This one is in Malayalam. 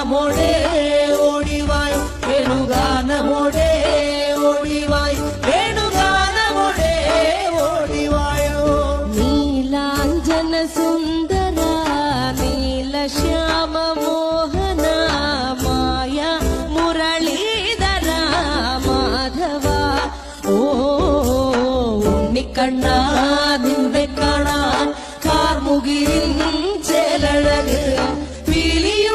ഗാനമോടെ ഓടിവായ് വേണുഗാനമോടെ ഓടിവായ് വേണുഗാനമോടെ ഓടിവായോ നീലാഞ്ജന സുന്ദര നീലശ്യാമ മോഹന മായ മുരളീധര മാധവ ഓ ഉണ്ണിക്കണ്ണാ നിന്റെ കാണാൻ കാർമുകിലിൻ ചേലഴക് പീലിയോ